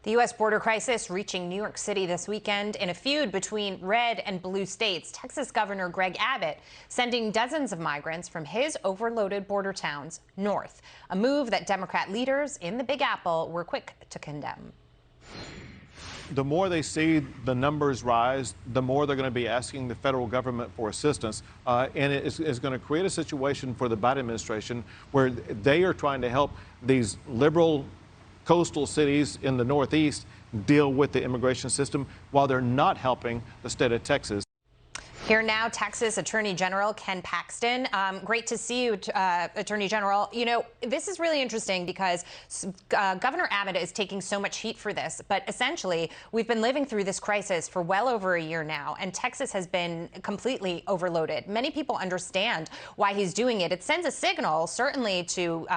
The U.S. border crisis reaching New York City this weekend in a feud between red and blue states. Texas Governor Greg Abbott sending dozens of migrants from his overloaded border towns north, a move that Democrat leaders in the Big Apple were quick to condemn. The more they see the numbers rise, the more they're going to be asking the federal government for assistance. And it is going to create a situation for the Biden administration where they are trying to help these liberal coastal cities in the Northeast deal with the immigration system while they're not helping the state of Texas. Here now, Texas Attorney General Ken Paxton. Great to see you, Attorney General. You know, this is really interesting because Governor Abbott is taking so much heat for this. But essentially, we've been living through this crisis for well over a year now, and Texas has been completely overloaded. Many people understand why he's doing it. It sends a signal, certainly, to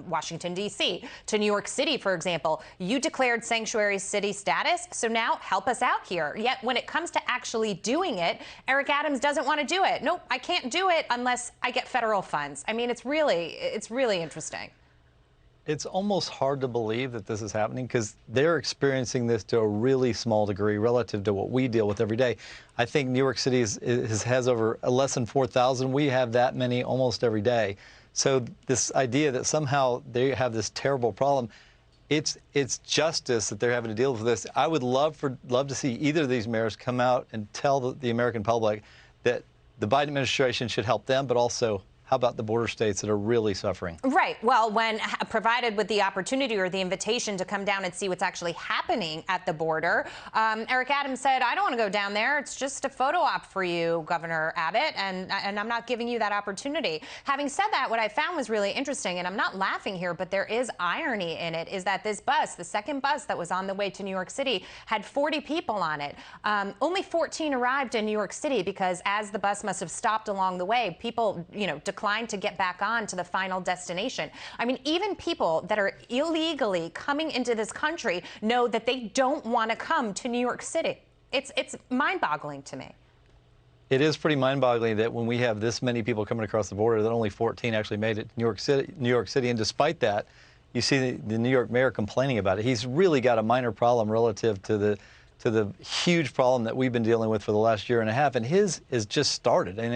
Washington, D.C., to New York City, for example. You declared sanctuary city status, so now help us out here. Yet when it comes to actually doing it, Eric Adams doesn't want to do it. Nope, I can't do it unless I get federal funds. I mean, it's really interesting. It's almost hard to believe that this is happening because they're experiencing this to a really small degree relative to what we deal with every day. I think New York City has over less than 4,000. We have that many almost every day. So this idea that somehow they have this terrible problem, it's justice that they're having to deal with this. I would love to see either of these mayors come out and tell the American public that the Biden administration should help them, but also how about the border states that are really suffering? Right. Well, when provided with the opportunity or the invitation to come down and see what's actually happening at the border, Eric Adams said, I don't want to go down there. It's just a photo op for you, Governor Abbott, and I'm not giving you that opportunity. Having said that, what I found was really interesting, and I'm not laughing here, but there is irony in it, is that this bus, the second bus that was on the way to New York City, had 40 people on it. Only 14 arrived in New York City because as the bus must have stopped along the way, people, declined to get back on to the final destination. I mean, even people that are illegally coming into this country know that they don't want to come to New York City. It's mind-boggling to me. It is pretty mind-boggling that when we have this many people coming across the border, that only 14 actually made it to New York City. And despite that, you see the New York mayor complaining about it. He's really got a minor problem relative to the huge problem that we've been dealing with for the last year and a half. And his is just started, and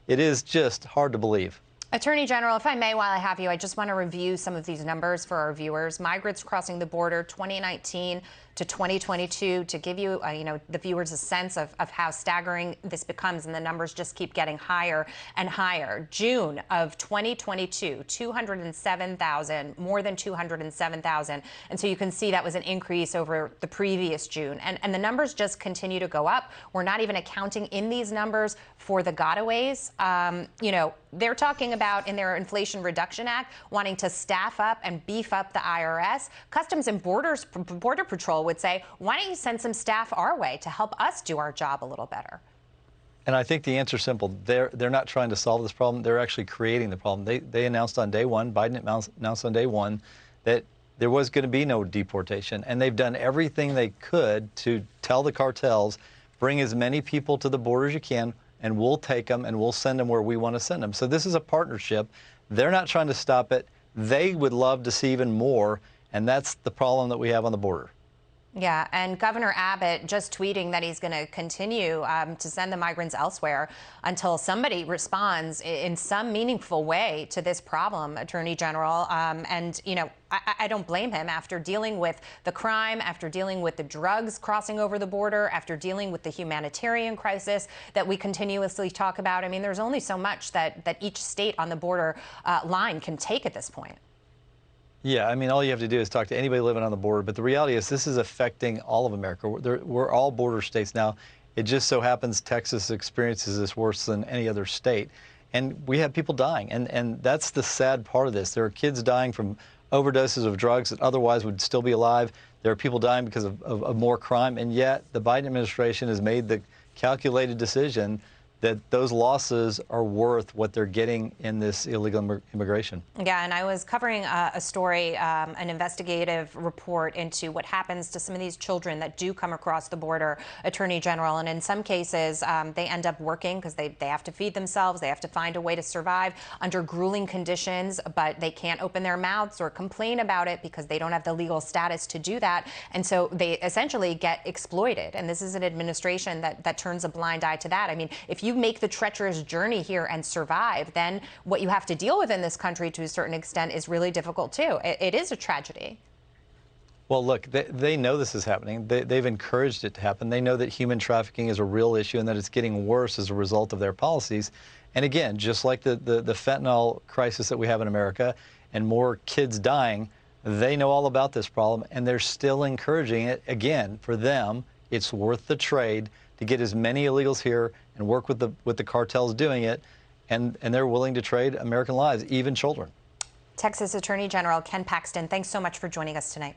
it is just hard to believe. Attorney General, if I may, while I have you, I just want to review some of these numbers for our viewers. Migrants crossing the border 2019 to 2022 to give you, the viewers a sense of how staggering this becomes, and the numbers just keep getting higher and higher. June of 2022, 207,000, more than 207,000. And so you can see that was an increase over the previous June. And the numbers just continue to go up. We're not even accounting in these numbers for the gotaways. They're talking about in their Inflation Reduction Act wanting to staff up and beef up the IRS. Customs and Border Patrol would say, why don't you send some staff our way to help us do our job a little better? And I think the answer is simple. They're not trying to solve this problem. They're actually creating the problem. They announced on day one, Biden announced on day one, that there was going to be no deportation. And they've done everything they could to tell the cartels, bring as many people to the border as you can, and we'll take them and we'll send them where we want to send them. So this is a partnership. They're not trying to stop it. They would love to see even more, and that's the problem that we have on the border. Yeah, and Governor Abbott just tweeting that he's going to continue to send the migrants elsewhere until somebody responds in some meaningful way to this problem, Attorney General. I don't blame him after dealing with the crime, after dealing with the drugs crossing over the border, after dealing with the humanitarian crisis that we continuously talk about. I mean, there's only so much that each state on the border line can take at this point. Yeah, I mean, all you have to do is talk to anybody living on the border. But the reality is this is affecting all of America. We're all border states now. It just so happens Texas experiences this worse than any other state. And we have people dying. And that's the sad part of this. There are kids dying from overdoses of drugs that otherwise would still be alive. There are people dying because of more crime. And yet the Biden administration has made the calculated decision that those losses are worth what they're getting in this illegal immigration. Yeah, and I was covering a story, an investigative report into what happens to some of these children that do come across the border, Attorney General, and in some cases they end up working because they have to feed themselves, they have to find a way to survive under grueling conditions, but they can't open their mouths or complain about it because they don't have the legal status to do that, and so they essentially get exploited. And this is an administration that turns a blind eye to that. I mean, if you make the treacherous journey here and survive, then what you have to deal with in this country to a certain extent is really difficult too. It is a tragedy. Well, look, they know this is happening. They've encouraged it to happen. They know that human trafficking is a real issue and that it's getting worse as a result of their policies. And again, just like the fentanyl crisis that we have in America and more kids dying, they know all about this problem and they're still encouraging it. Again, for them, it's worth the trade to get as many illegals here and work with the cartels doing it, and they're willing to trade American lives, even children. Texas Attorney General Ken Paxton, thanks so much for joining us tonight.